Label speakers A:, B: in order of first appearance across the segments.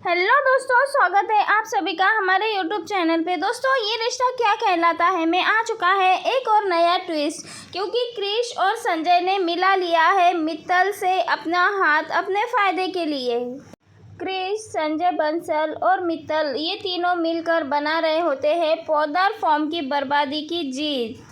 A: Hello दोस्तों, स्वागत है आप सभी का हमारे यूट्यूब चैनल पे। दोस्तों, ये रिश्ता क्या कहलाता है में आ चुका है एक और नया ट्विस्ट, क्योंकि क्रिश और संजय ने मिला लिया है मित्तल से अपना हाथ अपने फ़ायदे के लिए। क्रिश, संजय बंसल और मित्तल ये तीनों मिलकर बना रहे होते हैं पौदार फॉर्म की बर्बादी की जीत।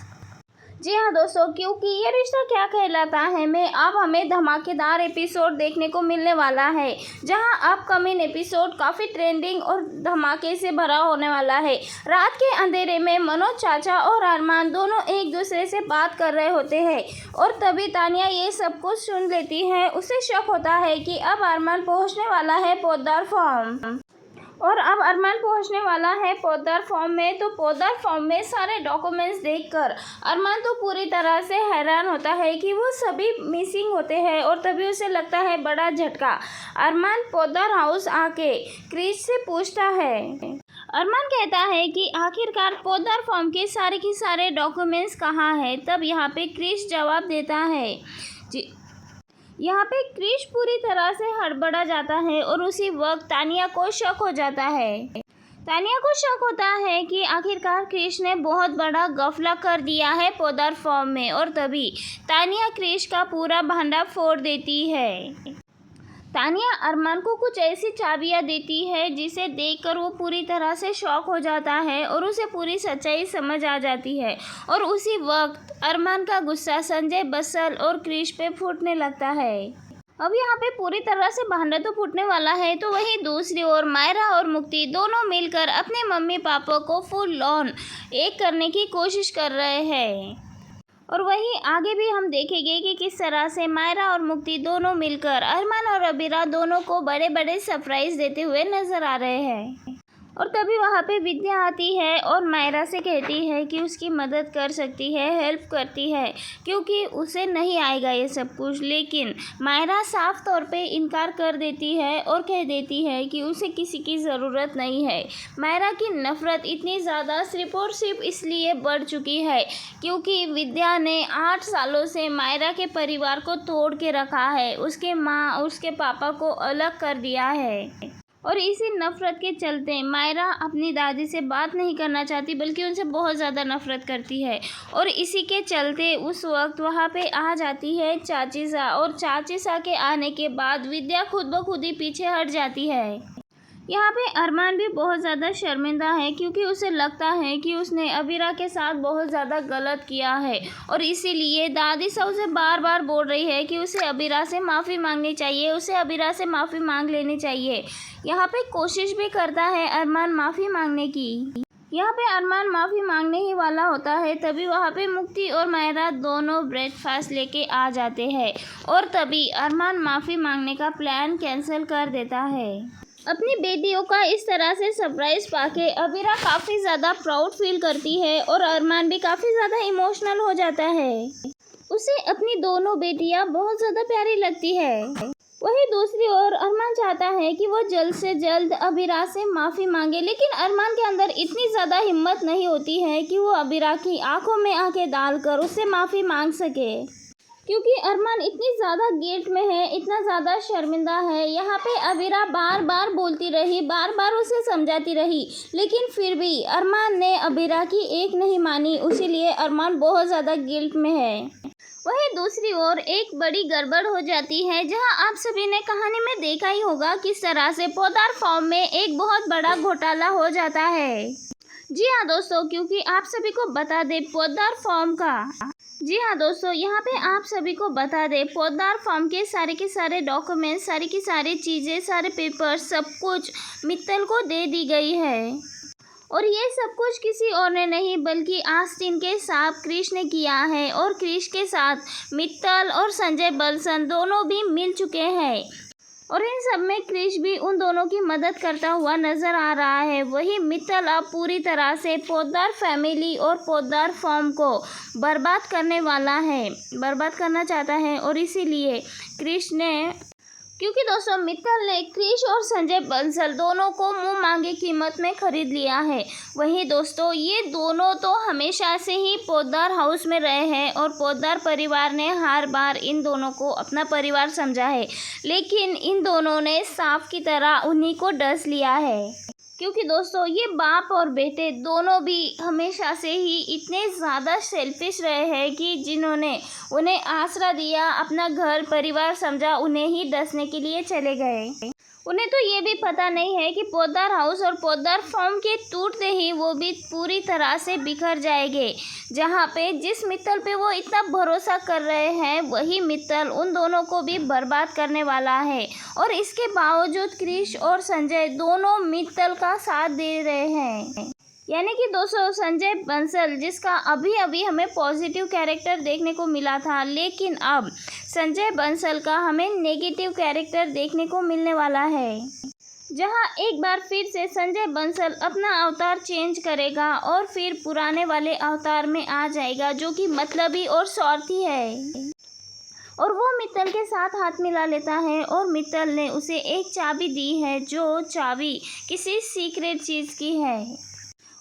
A: जी हाँ दोस्तों, क्योंकि ये रिश्ता क्या कहलाता है में अब हमें धमाकेदार एपिसोड देखने को मिलने वाला है, जहां अपकमिंग एपिसोड काफ़ी ट्रेंडिंग और धमाके से भरा होने वाला है। रात के अंधेरे में मनोज चाचा और अरमान दोनों एक दूसरे से बात कर रहे होते हैं और तभी तानिया ये सब कुछ सुन लेती है। उसे शक होता है कि अब अरमान पहुँचने वाला है पौदार फॉर्म और अब अरमान पहुंचने वाला है पौदार फॉर्म में। तो पौदार फॉर्म में सारे डॉक्यूमेंट्स देखकर अरमान तो पूरी तरह से हैरान होता है कि वो सभी मिसिंग होते हैं और तभी उसे लगता है बड़ा झटका। अरमान पौदार हाउस आके क्रिश से पूछता है। अरमान कहता है कि आखिरकार पौदार फॉर्म के सारे डॉक्यूमेंट्स कहाँ हैं। तब यहाँ पे क्रिश जवाब देता है। यहाँ पे क्रिश पूरी तरह से हड़बड़ा जाता है और उसी वक्त तानिया को शक हो जाता है। तानिया को शक होता है कि आखिरकार क्रिश ने बहुत बड़ा गफला कर दिया है पौदार फॉर्म में और तभी तानिया क्रिश का पूरा भांडा फोड़ देती है। तानिया अरमान को कुछ ऐसी चाबियां देती है जिसे देखकर वो पूरी तरह से शॉक हो जाता है और उसे पूरी सच्चाई समझ आ जाती है और उसी वक्त अरमान का गुस्सा संजय बंसल और क्रिश पे फूटने लगता है। अब यहाँ पे पूरी तरह से भांडा तो फूटने वाला है, तो वहीं दूसरी ओर मायरा और मुक्ति दोनों मिलकर अपने मम्मी पापा को फुल ऑन एक करने की कोशिश कर रहे हैं। और वहीं आगे भी हम देखेंगे कि किस तरह से मायरा और मुक्ति दोनों मिलकर अरमान और अबीरा दोनों को बड़े बड़े सरप्राइज देते हुए नजर आ रहे हैं। और तभी वहाँ पे विद्या आती है और मायरा से कहती है कि उसकी मदद कर सकती है, हेल्प करती है, क्योंकि उसे नहीं आएगा ये सब कुछ। लेकिन मायरा साफ तौर पे इनकार कर देती है और कह देती है कि उसे किसी की ज़रूरत नहीं है। मायरा की नफ़रत इतनी ज़्यादा सिर्फ और सिर्फ इसलिए बढ़ चुकी है क्योंकि विद्या ने 8 सालों से मायरा के परिवार को तोड़ के रखा है, उसके माँ और उसके पापा को अलग कर दिया है। और इसी नफ़रत के चलते मायरा अपनी दादी से बात नहीं करना चाहती, बल्कि उनसे बहुत ज़्यादा नफ़रत करती है। और इसी के चलते उस वक्त वहाँ पे आ जाती है चाची सा, और चाची सा के आने के बाद विद्या खुद ब खुद ही पीछे हट जाती है। यहाँ पे अरमान भी बहुत ज़्यादा शर्मिंदा है क्योंकि उसे लगता है कि उसने अबीरा के साथ बहुत ज़्यादा गलत किया है और इसीलिए दादी सा उसे बार बार बोल रही है कि उसे अबीरा से माफ़ी मांगनी चाहिए, उसे अबीरा से माफ़ी मांग लेनी चाहिए। यहाँ पे कोशिश भी करता है अरमान माफ़ी मांगने की। यहाँ पे अरमान माफ़ी मांगने ही वाला होता है, तभी वहाँ पे मुक्ति और मायरा दोनों ब्रेकफास्ट लेके आ जाते हैं और तभी अरमान माफ़ी मांगने का प्लान कैंसिल कर देता है। अपनी बेटियों का इस तरह से सरप्राइज़ पाके अबीरा काफ़ी ज़्यादा प्राउड फील करती है और अरमान भी काफ़ी ज़्यादा इमोशनल हो जाता है। उसे अपनी दोनों बेटियां बहुत ज़्यादा प्यारी लगती है। वहीं दूसरी ओर अरमान चाहता है कि वो जल्द से जल्द अबीरा से माफ़ी मांगे, लेकिन अरमान के अंदर इतनी ज़्यादा हिम्मत नहीं होती है कि वो अबीरा की आंखों में आंखें डालकर उससे माफ़ी मांग सके, क्योंकि अरमान इतनी ज़्यादा गिल्ट में है, इतना ज़्यादा शर्मिंदा है। यहाँ पे अबीरा बार बार बोलती रही, बार बार उसे समझाती रही, लेकिन फिर भी अरमान ने अबीरा की एक नहीं मानी, इसीलिए अरमान बहुत ज़्यादा गिल्ट में है। वहीं दूसरी ओर एक बड़ी गड़बड़ हो जाती है, जहां आप सभी ने कहानी में देखा ही होगा किस तरह से पौदार फॉर्म में एक बहुत बड़ा घोटाला हो जाता है। जी हाँ दोस्तों, क्योंकि आप सभी को बता दें पौदार फॉर्म का जी हाँ दोस्तों, यहाँ पे आप सभी को बता दें पौदार फॉर्म के सारे डॉक्यूमेंट्स, सारी की सारी चीज़ें, सारे पेपर्स, सब कुछ मित्तल को दे दी गई है। और ये सब कुछ किसी और ने नहीं बल्कि आस्तीन के साथ क्रिश ने किया है और क्रिश के साथ मित्तल और संजय बंसल दोनों भी मिल चुके हैं और इन सब में क्रिश भी उन दोनों की मदद करता हुआ नज़र आ रहा है। वही मित्तल अब पूरी तरह से पौदार फैमिली और पौदार फॉर्म को बर्बाद करने वाला है, बर्बाद करना चाहता है और इसीलिए क्योंकि दोस्तों मित्तल ने क्रिश और संजय बंसल दोनों को मुंह मांगी कीमत में खरीद लिया है। वहीं दोस्तों ये दोनों तो हमेशा से ही पोद्दार हाउस में रहे हैं और पोद्दार परिवार ने हर बार इन दोनों को अपना परिवार समझा है, लेकिन इन दोनों ने सांप की तरह उन्हीं को डस लिया है। क्योंकि दोस्तों ये बाप और बेटे दोनों भी हमेशा से ही इतने ज़्यादा सेल्फिश रहे हैं कि जिन्होंने उन्हें आसरा दिया, अपना घर परिवार समझा, उन्हें ही डसने के लिए चले गए। उन्हें तो ये भी पता नहीं है कि पोद्दार हाउस और पोद्दार फार्म के टूटते ही वो भी पूरी तरह से बिखर जाएंगे। जहाँ पे जिस मित्तल पे वो इतना भरोसा कर रहे हैं वही मित्तल उन दोनों को भी बर्बाद करने वाला है। और इसके बावजूद क्रिश और संजय दोनों मित्तल का साथ दे रहे हैं। यानी कि दोस्तों संजय बंसल जिसका अभी अभी हमें पॉजिटिव कैरेक्टर देखने को मिला था, लेकिन अब संजय बंसल का हमें नेगेटिव कैरेक्टर देखने को मिलने वाला है, जहां एक बार फिर से संजय बंसल अपना अवतार चेंज करेगा और फिर पुराने वाले अवतार में आ जाएगा, जो कि मतलबी और स्वार्थी है। और वो मित्तल के साथ हाथ मिला लेता है और मित्तल ने उसे एक चाबी दी है, जो चाबी किसी सीक्रेट चीज़ की है।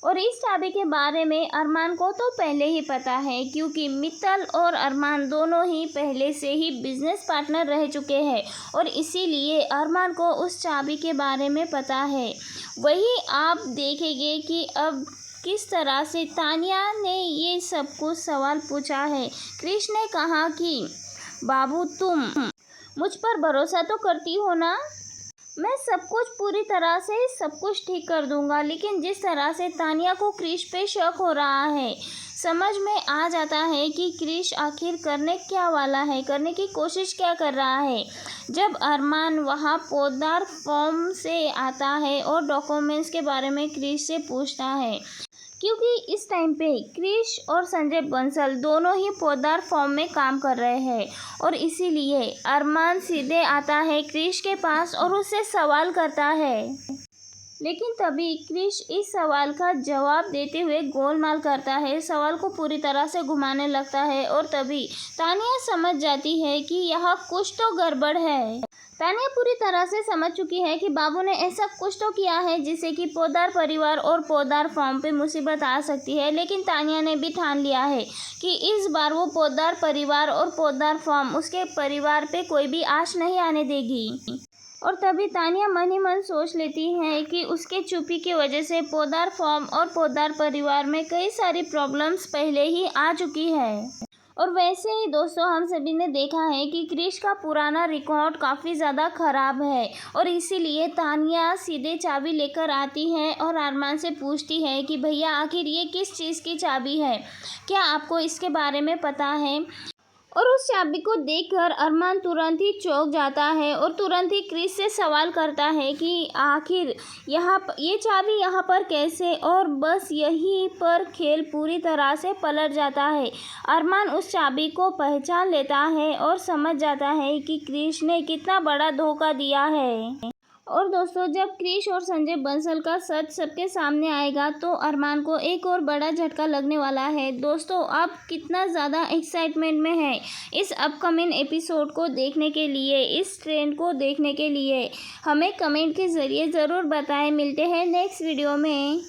A: और इस चाबी के बारे में अरमान को तो पहले ही पता है, क्योंकि मित्तल और अरमान दोनों ही पहले से ही बिजनेस पार्टनर रह चुके हैं और इसीलिए अरमान को उस चाबी के बारे में पता है। वही आप देखेंगे कि अब किस तरह से तानिया ने ये सब कुछ सवाल पूछा है। क्रिश ने कहा कि बाबू तुम मुझ पर भरोसा तो करती हो ना, मैं सब कुछ पूरी तरह से सब कुछ ठीक कर दूंगा। लेकिन जिस तरह से तानिया को क्रिश पे शक हो रहा है, समझ में आ जाता है कि क्रिश आखिर करने क्या वाला है, करने की कोशिश क्या कर रहा है। जब अरमान वहाँ पोद्दार फार्म से आता है और डॉक्यूमेंट्स के बारे में क्रिश से पूछता है, क्योंकि इस टाइम पे क्रिश और संजय बंसल दोनों ही पोद्दार फार्म में काम कर रहे हैं और इसीलिए अरमान सीधे आता है क्रिश के पास और उससे सवाल करता है। लेकिन तभी क्रिश इस सवाल का जवाब देते हुए गोलमाल करता है, सवाल को पूरी तरह से घुमाने लगता है और तभी तानिया समझ जाती है कि यहाँ कुछ तो गड़बड़ है। तानिया पूरी तरह से समझ चुकी है कि बाबू ने ऐसा कुछ तो किया है जिससे कि पोद्दार परिवार और पोद्दार फार्म पे मुसीबत आ सकती है। लेकिन तानिया ने भी ठान लिया है कि इस बार वो पोद्दार परिवार और पोद्दार फार्म उसके परिवार पे कोई भी आँच नहीं आने देगी। और तभी तानिया मन ही मन सोच लेती है कि उसके चुप्पी की वजह से पोद्दार फार्म और पोद्दार परिवार में कई सारी प्रॉब्लम्स पहले ही आ चुकी है। और वैसे ही दोस्तों हम सभी ने देखा है कि क्रिश का पुराना रिकॉर्ड काफ़ी ज़्यादा ख़राब है और इसीलिए तानिया सीधे चाबी लेकर आती है और अरमान से पूछती है कि भैया आखिर ये किस चीज़ की चाबी है, क्या आपको इसके बारे में पता है। और उस चाबी को देखकर अरमान तुरंत ही चौंक जाता है और तुरंत ही क्रिश से सवाल करता है कि आखिर ये चाबी यहाँ पर कैसे, और बस यहीं पर खेल पूरी तरह से पलट जाता है। अरमान उस चाबी को पहचान लेता है और समझ जाता है कि क्रिश ने कितना बड़ा धोखा दिया है। और दोस्तों जब क्रिश और संजय बंसल का सच सबके सामने आएगा तो अरमान को एक और बड़ा झटका लगने वाला है। दोस्तों आप कितना ज़्यादा एक्साइटमेंट में है इस अपकमिंग एपिसोड को देखने के लिए, इस ट्रेंड को देखने के लिए, हमें कमेंट के ज़रिए ज़रूर बताएं। मिलते हैं नेक्स्ट वीडियो में।